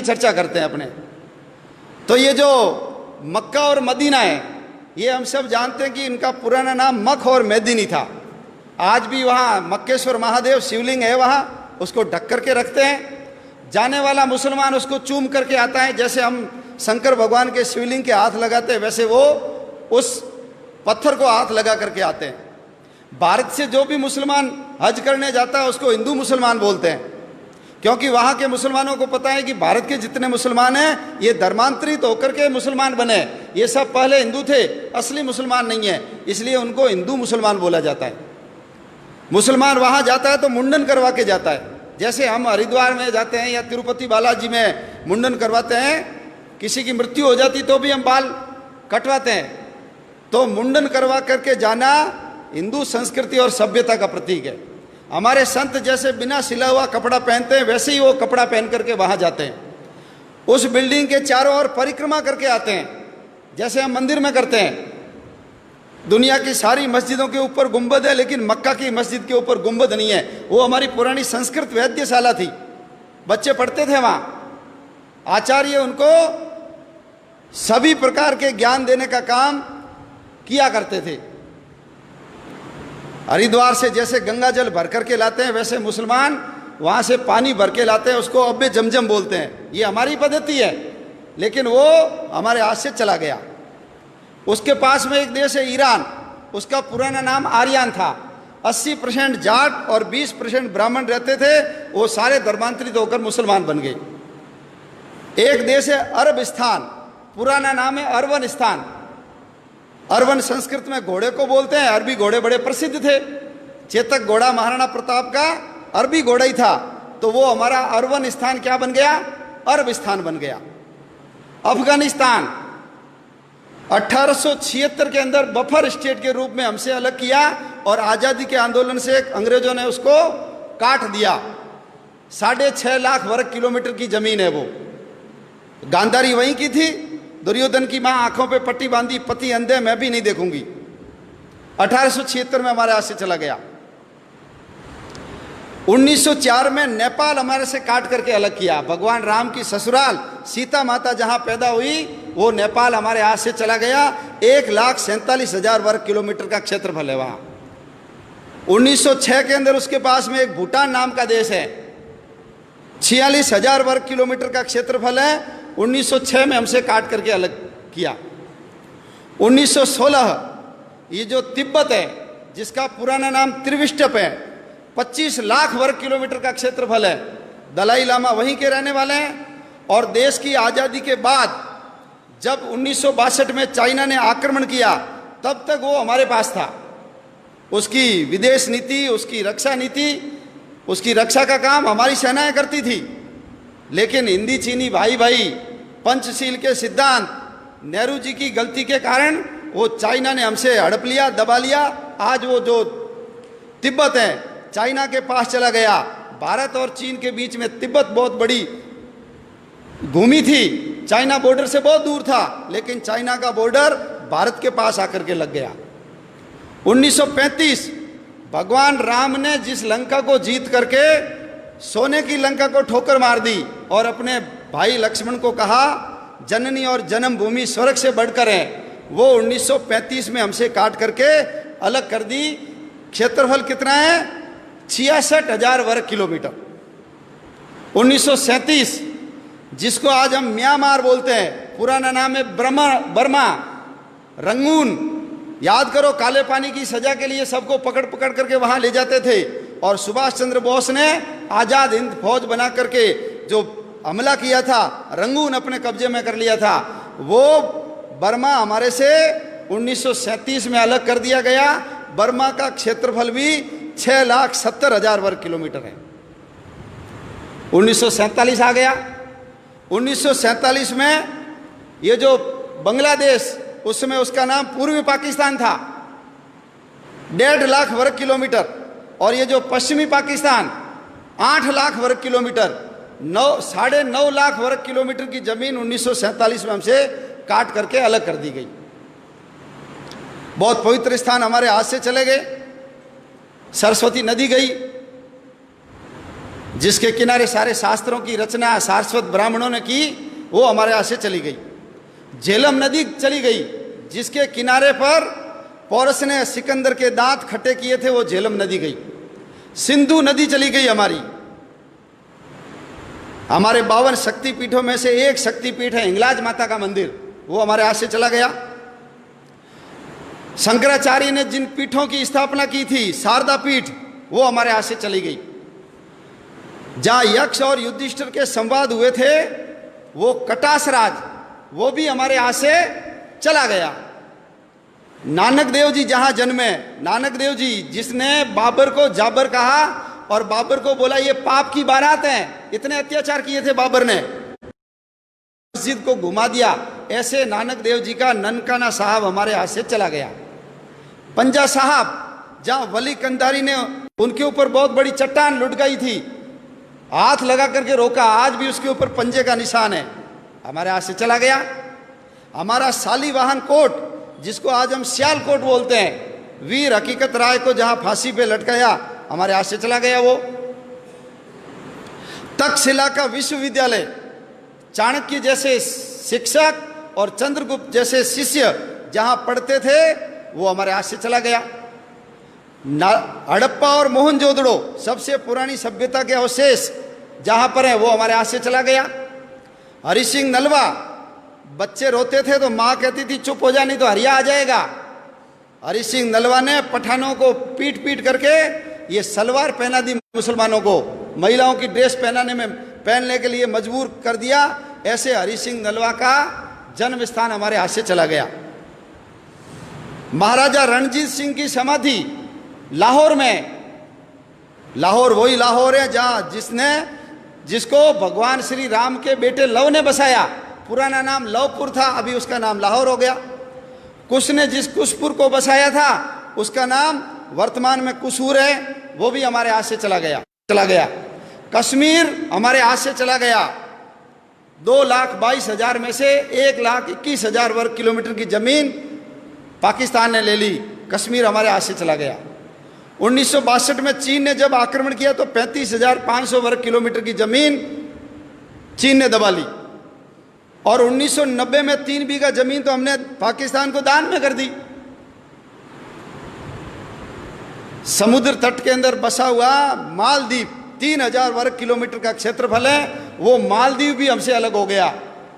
चर्चा करते हैं अपने। तो ये जो मक्का और मदीना है, ये हम सब जानते हैं कि इनका पुराना नाम मख और मेदिनी था। आज भी वहाँ मक्केश्वर महादेव शिवलिंग है, वहाँ उसको ढक करके रखते हैं। जाने वाला मुसलमान उसको चूम करके आता है, जैसे हम शंकर भगवान के शिवलिंग के हाथ लगाते हैं वैसे वो उस पत्थर को हाथ लगा करके आते हैं। भारत से जो भी मुसलमान हज करने जाता है उसको हिंदू मुसलमान बोलते हैं, क्योंकि वहाँ के मुसलमानों को पता है कि भारत के जितने मुसलमान हैं ये धर्मांतरित होकर के मुसलमान बने, ये सब पहले हिंदू थे, असली मुसलमान नहीं है, इसलिए उनको हिंदू मुसलमान बोला जाता है। मुसलमान वहाँ जाता है तो मुंडन करवा के जाता है, जैसे हम हरिद्वार में जाते हैं या तिरुपति बालाजी में मुंडन करवाते हैं, किसी की मृत्यु हो जाती तो भी हम बाल कटवाते हैं। तो मुंडन करवा करके जाना हिंदू संस्कृति और सभ्यता का प्रतीक है। हमारे संत जैसे बिना सिला हुआ कपड़ा पहनते हैं वैसे ही वो कपड़ा पहन करके वहाँ जाते हैं, उस बिल्डिंग के चारों ओर परिक्रमा करके आते हैं, जैसे हम मंदिर में करते हैं। दुनिया की सारी मस्जिदों के ऊपर गुंबद है, लेकिन मक्का की मस्जिद के ऊपर गुंबद नहीं है। वो हमारी पुरानी संस्कृत वैद्यशाला थी, बच्चे पढ़ते थे वहाँ। आचार्य उनको सभी प्रकार के ज्ञान देने का काम किया करते थे। हरिद्वार से जैसे गंगा जल भर करके लाते हैं वैसे मुसलमान वहाँ से पानी भर के लाते हैं, उसको अब्बे जमजम बोलते हैं। ये हमारी पद्धति है, लेकिन वो हमारे हाथ से चला गया। उसके पास में एक देश है ईरान, उसका पुराना नाम आर्यन था। 80% जाट और 20% ब्राह्मण रहते थे, वो सारे धर्मांतरित होकर मुसलमान बन गए। एक देश है अरबस्तान, पुराना नाम है अरवनस्तान। अरवन संस्कृत में घोड़े को बोलते हैं, अरबी घोड़े बड़े प्रसिद्ध थे। चेतक घोड़ा महाराणा प्रताप का अरबी घोड़ा ही था, तो वो हमारा अरवनस्तान क्या बन गया, अरबस्तान बन गया। अफगानिस्तान 1876 के अंदर बफर स्टेट के रूप में हमसे अलग किया और आज़ादी के आंदोलन से अंग्रेजों ने उसको काट दिया। 6.5 लाख वर्ग किलोमीटर की जमीन है वो। गांधारी वहीं की थी, दुर्योधन की मां आंखों पे पट्टी बांधी, पति अंधे, मैं भी नहीं देखूंगी। 1876 में हमारे हाथ से चला गया। 1904 में नेपाल हमारे से काट करके अलग किया। भगवान राम की ससुराल सीता माता जहां पैदा हुई वो नेपाल हमारे हाथ से चला गया। 1,47,000 वर्ग किलोमीटर का क्षेत्रफल है वहां। 1906 के अंदर उसके पास में एक भूटान नाम का देश है, 46,000 वर्ग किलोमीटर का क्षेत्रफल है। 1906 में हमसे काट करके अलग किया। 1916 ये जो तिब्बत है, जिसका पुराना नाम त्रिविष्टप है, 25 लाख वर्ग किलोमीटर का क्षेत्रफल है। दलाई लामा वहीं के रहने वाले हैं। और देश की आज़ादी के बाद जब 1962 में चाइना ने आक्रमण किया, तब तक वो हमारे पास था। उसकी विदेश नीति, उसकी रक्षा नीति, उसकी रक्षा का काम हमारी सेनाएं करती थी। लेकिन हिंदी चीनी भाई भाई पंचशील के सिद्धांत, नेहरू जी की गलती के कारण वो चाइना ने हमसे हड़प लिया, दबा लिया। आज वो जो तिब्बत है चाइना के पास चला गया। भारत और चीन के बीच में तिब्बत बहुत बड़ी भूमि थी, चाइना बॉर्डर से बहुत दूर था, लेकिन चाइना का बॉर्डर भारत के पास आकर के लग गया। 1935 भगवान राम ने जिस लंका को जीत करके सोने की लंका को ठोकर मार दी और अपने भाई लक्ष्मण को कहा जननी और जन्मभूमि स्वर्ग से बढ़कर है, वो 1935 में हमसे काट करके अलग कर दी। क्षेत्रफल कितना है, 66,000 वर्ग किलोमीटर। 1937 जिसको आज हम म्यांमार बोलते हैं, पुराना नाम है बर्मा, रंगून। याद करो, काले पानी की सजा के लिए सबको पकड़ पकड़ करके वहां ले जाते थे और सुभाष चंद्र बोस ने आजाद हिंद फौज बना करके जो हमला किया था, रंगून अपने कब्जे में कर लिया था। वो बर्मा हमारे से 1937 में अलग कर दिया गया। बर्मा का क्षेत्रफल भी 6,70,000 वर्ग किलोमीटर है। 1947 आ गया। 1947 में ये जो बांग्लादेश, उस समय उसका नाम पूर्वी पाकिस्तान था, 1.5 लाख वर्ग किलोमीटर। और ये जो पश्चिमी पाकिस्तान 8 लाख वर्ग किलोमीटर, 9.5 लाख वर्ग किलोमीटर की जमीन 1947 में हमसे काट करके अलग कर दी गई। बहुत पवित्र स्थान हमारे हाथ से चले गए। सरस्वती नदी गई, जिसके किनारे सारे शास्त्रों की रचना सारस्वत ब्राह्मणों ने की, वो हमारे यहाँ से चली गई। झेलम नदी चली गई, जिसके किनारे पर पौरस ने सिकंदर के दांत खट्टे किए थे, वो झेलम नदी गई। सिंधु नदी चली गई हमारी। हमारे 52 शक्तिपीठों में से एक शक्तिपीठ है हिंगलाज माता का मंदिर, वो हमारे हाथ से चला गया। शंकराचार्य ने जिन पीठों की स्थापना की थी, शारदा पीठ, वो हमारे हाथ से चली गई। जहां यक्ष और युधिष्ठिर के संवाद हुए थे, वो कटासराज, वो भी हमारे हाथ से चला गया। नानक देव जी जहां जन्मे, नानक देव जी जिसने बाबर को जाबर कहा और बाबर को बोला ये पाप की बारात है, इतने अत्याचार किए थे बाबर ने, मस्जिद को घुमा दिया, ऐसे नानक देव जी का ननकाना साहब हमारे हाथ से चला गया। पंजा साहब, जहां वली कंधारी ने उनके ऊपर बहुत बड़ी चट्टान लुढ़काई थी, हाथ लगा करके रोका, आज भी उसके ऊपर पंजे का निशान है, हमारे हाथ से चला गया। हमारा शालीवाहन कोट, जिसको आज हम सियालकोट बोलते हैं, वीर हकीकत राय को जहां फांसी पे लटकाया, हमारे हाथ से चला गया वो। तक्षशिला का विश्वविद्यालय, चाणक्य जैसे शिक्षक और चंद्रगुप्त जैसे शिष्य जहां पढ़ते थे, वो हमारे हाथ से चला गया। हड़प्पा और मोहनजोदड़ो, सबसे पुरानी सभ्यता के अवशेष जहां पर है, वो हमारे हाथ से चला गया। हरि सिंह नलवा, बच्चे रोते थे तो माँ कहती थी चुप हो जा नहीं तो हरिया आ जाएगा। हरि सिंह नलवा ने पठानों को पीट पीट करके ये सलवार पहना दी, मुसलमानों को महिलाओं की ड्रेस पहनने के लिए मजबूर कर दिया। ऐसे हरि सिंह नलवा का जन्म स्थान हमारे हाथ से चला गया। महाराजा रणजीत सिंह की समाधि लाहौर में, लाहौर वही लाहौर है जहाँ जिसको भगवान श्री राम के बेटे लव ने बसाया। पुराना नाम लवपुर था, अभी उसका नाम लाहौर हो गया। कुश ने जिस कुशपुर को बसाया था, उसका नाम वर्तमान में कुसूर है, वो भी हमारे हाथ से चला गया। कश्मीर हमारे हाथ से चला गया। 2,22,000 में से 1,21,000 वर्ग किलोमीटर की जमीन पाकिस्तान ने ले ली, कश्मीर हमारे हाथ से चला गया। 1962 में चीन ने जब आक्रमण किया तो 35,500 वर्ग किलोमीटर की जमीन चीन ने दबा ली। और 1990 में 3 बीघा जमीन तो हमने पाकिस्तान को दान में कर दी। समुद्र तट के अंदर बसा हुआ मालदीव 3,000 वर्ग किलोमीटर का क्षेत्रफल है, वो मालदीव भी हमसे अलग हो गया।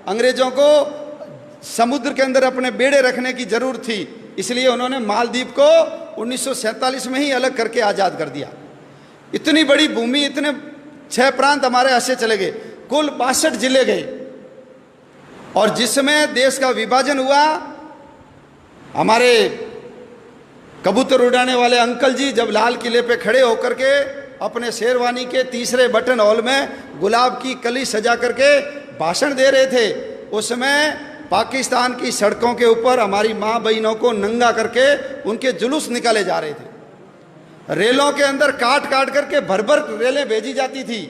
अंग्रेजों को समुद्र के अंदर अपने बेड़े रखने की जरूरत थी, इसलिए उन्होंने मालदीव को 1947 में ही अलग करके आज़ाद कर दिया। इतनी बड़ी भूमि, इतने 6 प्रांत हमारे हाथ से चले गए, कुल 62 जिले गए। और जिस समय देश का विभाजन हुआ, हमारे कबूतर उड़ाने वाले अंकल जी जब लाल किले पे खड़े होकर के अपने शेरवानी के तीसरे बटन हॉल में गुलाब की कली सजा करके भाषण दे रहे थे, उस समय पाकिस्तान की सड़कों के ऊपर हमारी माँ बहनों को नंगा करके उनके जुलूस निकाले जा रहे थे। रेलों के अंदर काट काट करके भर भर रेलें भेजी जाती थी,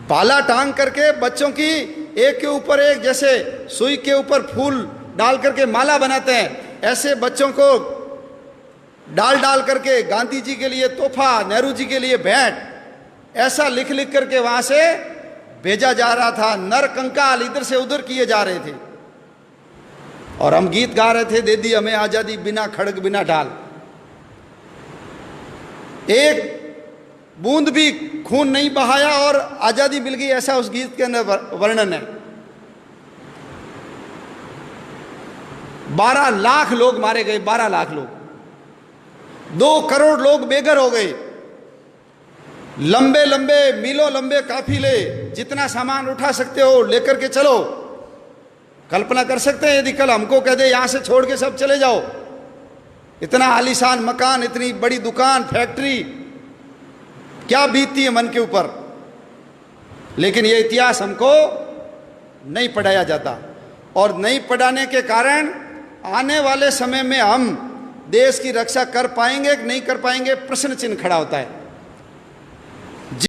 भाला टांग करके बच्चों की एक के ऊपर एक, जैसे सुई के ऊपर फूल डाल करके माला बनाते हैं, ऐसे बच्चों को डाल डाल करके गांधी जी के लिए तोहफा, नेहरू जी के लिए भेंट, ऐसा लिख लिख करके वहां से भेजा जा रहा था। नर कंकाल इधर से उधर किए जा रहे थे और हम गीत गा रहे थे, दे दी हमें आजादी बिना खड़ग बिना ढाल। एक बूंद भी खून नहीं बहाया और आजादी मिल गई, ऐसा उस गीत के अंदर वर्णन है। 12 लाख लोग मारे गए, 12 लाख लोग, 2 करोड़ लोग बेघर हो गए। लंबे लंबे मीलों लंबे काफिले, जितना सामान उठा सकते हो लेकर के चलो। कल्पना कर सकते हैं यदि कल हमको कह दे यहां से छोड़ के सब चले जाओ, इतना आलीशान मकान, इतनी बड़ी दुकान, फैक्ट्री, क्या बीतती है मन के ऊपर। लेकिन ये इतिहास हमको नहीं पढ़ाया जाता, और नहीं पढ़ाने के कारण आने वाले समय में हम देश की रक्षा कर पाएंगे कि नहीं कर पाएंगे, प्रश्न चिन्ह खड़ा होता है।